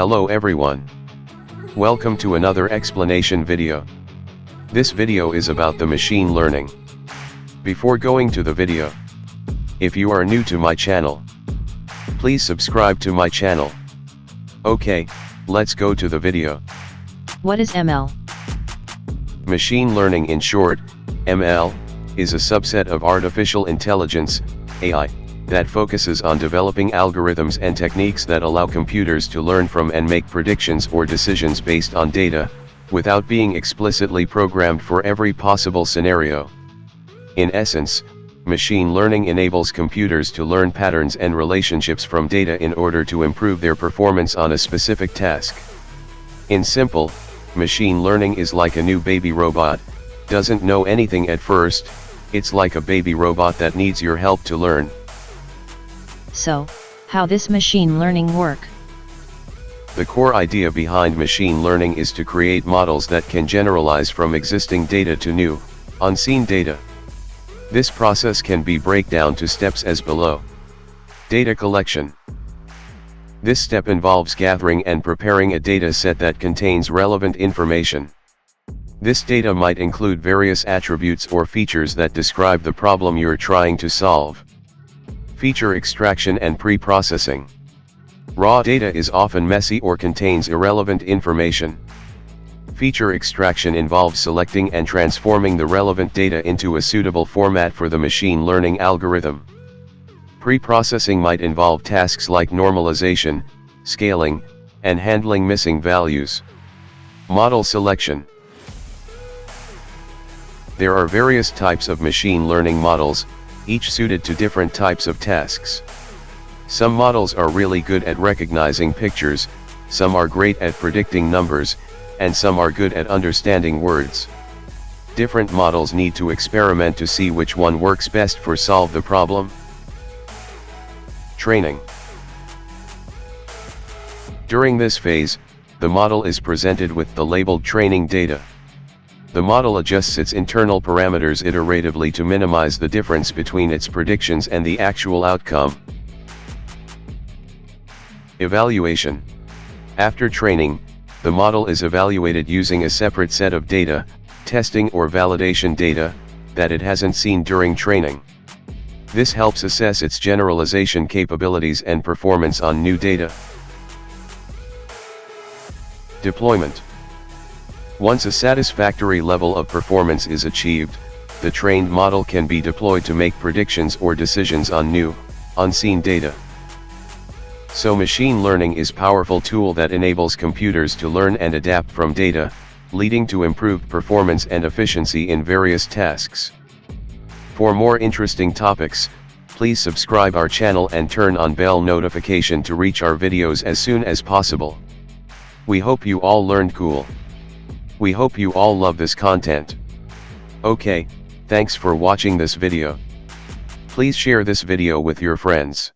Hello everyone. Welcome to another explanation video. This video is about the machine learning. Before going to the video, if you are new to my channel, please subscribe to my channel. Okay, let's go to the video. What is ML? Machine learning, in short, ML, is a subset of artificial intelligence, AI, that focuses on developing algorithms and techniques that allow computers to learn from and make predictions or decisions based on data, without being explicitly programmed for every possible scenario. In essence, machine learning enables computers to learn patterns and relationships from data in order to improve their performance on a specific task. In simple, machine learning is like a new baby robot, doesn't know anything at first, it's like a baby robot that needs your help to learn. So, how this machine learning work? The core idea behind machine learning is to create models that can generalize from existing data to new, unseen data. This process can be broken down to steps as below. Data collection. This step involves gathering and preparing a data set that contains relevant information. This data might include various attributes or features that describe the problem you're trying to solve. Feature extraction and pre-processing. Raw data is often messy or contains irrelevant information. Feature extraction involves selecting and transforming the relevant data into a suitable format for the machine learning algorithm. Pre-processing might involve tasks like normalization, scaling, and handling missing values. Model selection. There are various types of machine learning models, each suited to different types of tasks. Some models are really good at recognizing pictures, some are great at predicting numbers, and some are good at understanding words. Different models need to experiment to see which one works best for solve the problem. Training. During this phase, the model is presented with the labeled training data. The model adjusts its internal parameters iteratively to minimize the difference between its predictions and the actual outcome. Evaluation. After training, the model is evaluated using a separate set of data, testing or validation data, that it hasn't seen during training. This helps assess its generalization capabilities and performance on new data. Deployment. Once a satisfactory level of performance is achieved, the trained model can be deployed to make predictions or decisions on new, unseen data. So machine learning is a powerful tool that enables computers to learn and adapt from data, leading to improved performance and efficiency in various tasks. For more interesting topics, please subscribe our channel and turn on bell notification to reach our videos as soon as possible. We hope you all learned cool. We hope you all love this content. Okay, thanks for watching this video. Please share this video with your friends.